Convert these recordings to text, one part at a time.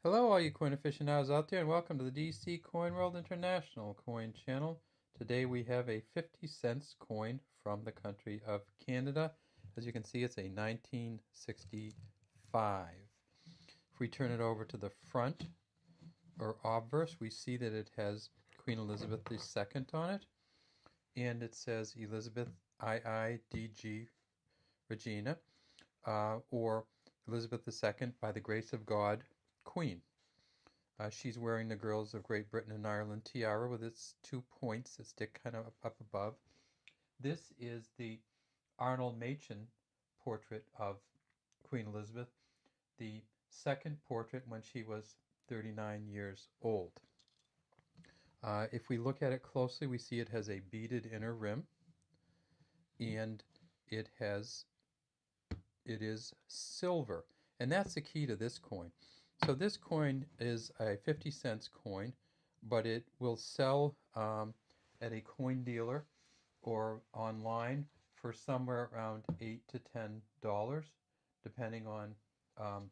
Hello, all you coin aficionados out there, and welcome to the DC Coin World International Coin Channel. Today we have a 50 cents coin from the country of Canada. As you can see, it's a 1965. If we turn it over to the front, or obverse, we see that it has Queen Elizabeth II on it, and it says Elizabeth IIDG Regina, or Elizabeth II, by the grace of God, Queen. She's wearing the Girls of Great Britain and Ireland tiara with its 2 points that stick kind of up above. This is the Arnold Machen portrait of Queen Elizabeth, the second portrait when she was 39 years old. If we look at it closely, we see it has a beaded inner rim, and it is silver, and that's the key to this coin. So this coin is a 50 cents coin, but it will sell at a coin dealer or online for somewhere around $8 to $10, depending on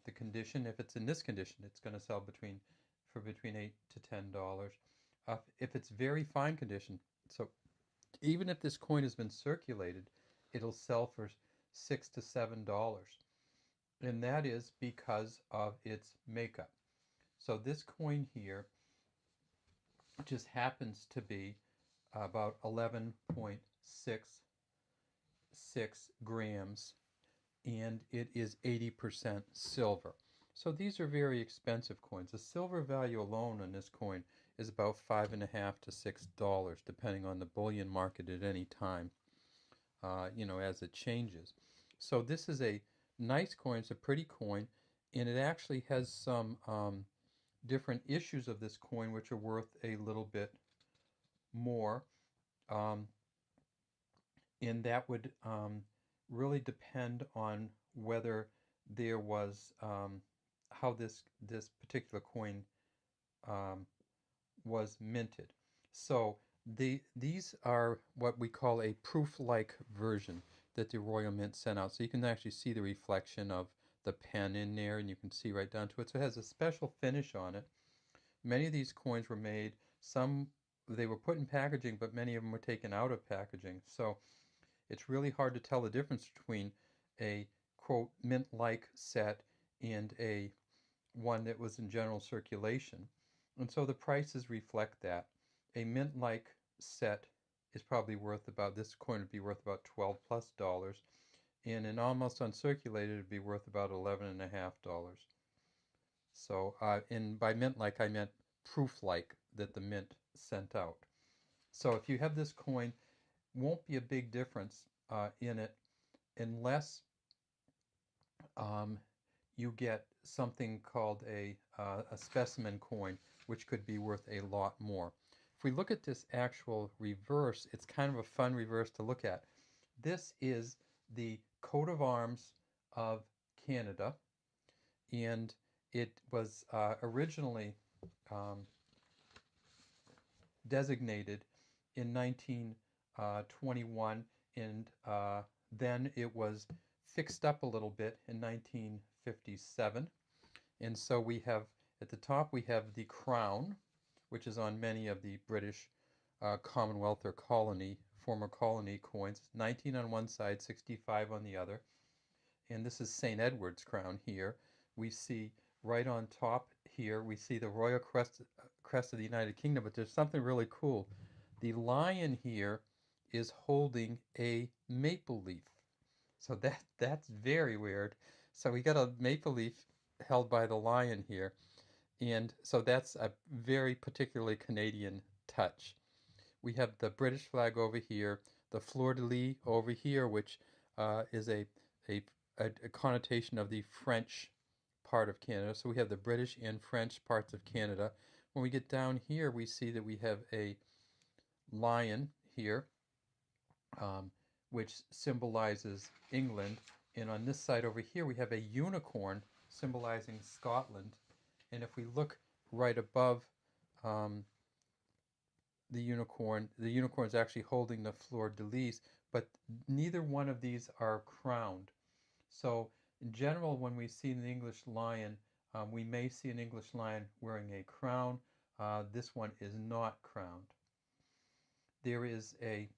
the condition. If it's in this condition, it's going to sell between $8 to $10. If it's very fine condition, so even if this coin has been circulated, it'll sell for $6 to $7, and that is because of its makeup. So this coin here just happens to be about 11.66 grams, and it is 80% silver. So these are very expensive coins. The silver value alone on this coin is about $5.50 to $6, depending on the bullion market at any time, as it changes. So this is a nice coin. It's a pretty coin, and it actually has some different issues of this coin which are worth a little bit more. Um, and that would really depend on whether there was how this particular coin was minted. So these are what we call a proof-like version that the Royal Mint sent out. So you can actually see the reflection of the pen in there, and you can see right down to it. So it has a special finish on it. Many of these coins were made, some they were put in packaging, but many of them were taken out of packaging. So it's really hard to tell the difference between a quote mint-like set and a one that was in general circulation. And so the prices reflect that. A mint-like set is probably worth about, this coin would be worth about $12+, and an almost uncirculated would be worth about $11.50. So, and by mint-like I meant proof-like that the mint sent out. So if you have this coin, won't be a big difference in it unless you get something called a specimen coin, which could be worth a lot more. If we look at this actual reverse, it's kind of a fun reverse to look at. This is the coat of arms of Canada, and it was originally designated in 1921, and then it was fixed up a little bit in 1957. And so we have, at the top, we have the crown, which is on many of the British Commonwealth or former colony coins. 19 on one side, 65 on the other. And this is St. Edward's crown here. We see right on top here, we see the royal crest of the United Kingdom, but there's something really cool. The lion here is holding a maple leaf. So that's very weird. So we got a maple leaf held by the lion here. And so that's a very particularly Canadian touch. We have the British flag over here, the fleur-de-lis over here, which is a, a connotation of the French part of Canada. So we have the British and French parts of Canada. When we get down here, we see that we have a lion here, which symbolizes England. And on this side over here, we have a unicorn symbolizing Scotland. And if we look right above the unicorn is actually holding the fleur-de-lis, but neither one of these are crowned. So in general, when we see the English lion, We may see an English lion wearing a crown. This one is not crowned. There is a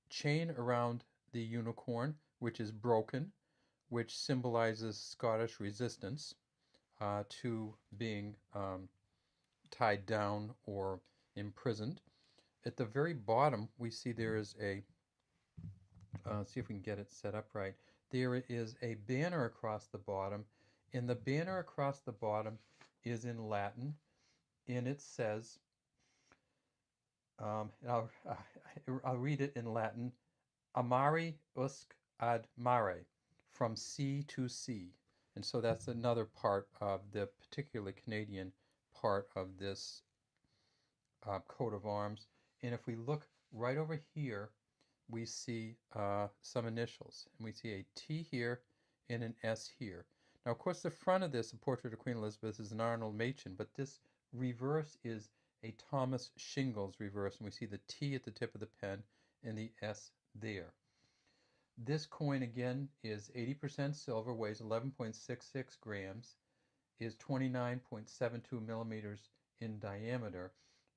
chain around the unicorn, which is broken, which symbolizes Scottish resistance to being tied down or imprisoned. At the very bottom, we see there is a, see if we can get it set up right. There is a banner across the bottom, and the banner across the bottom is in Latin, and it says, I'll read it in Latin, Amari usque ad mare, from sea to sea. And so that's another part of the particularly Canadian part of this coat of arms. And if we look right over here, we see some initials. And we see a T here and an S here. Now, of course, the front of this, a portrait of Queen Elizabeth, is an Arnold Machin, but this reverse is a Thomas Shingles reverse, and we see the T at the tip of the pen and the S there. This coin, again, is 80% silver, weighs 11.66 grams, is 29.72 millimeters in diameter,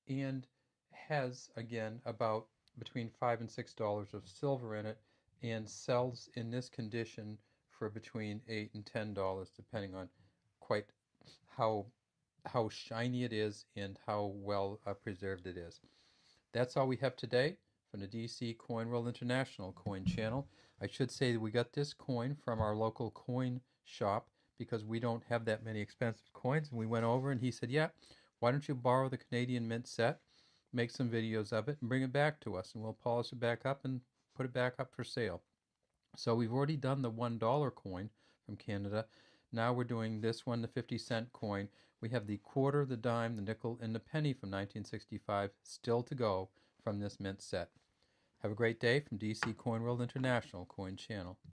and has, again, about between $5 and $6 of silver in it, and sells in this condition for between $8 and $10, depending on quite how shiny it is and how well preserved it is. That's all we have today from the DC Coin World International coin channel. I should say that we got this coin from our local coin shop because we don't have that many expensive coins. And we went over and he said, yeah, why don't you borrow the Canadian Mint set, make some videos of it, and bring it back to us, and we'll polish it back up and put it back up for sale. So we've already done the $1 coin from Canada. Now we're doing this one, the 50-cent coin. We have the quarter, the dime, the nickel, and the penny from 1965 still to go from this mint set. Have a great day from DC Coin World International Coin Channel.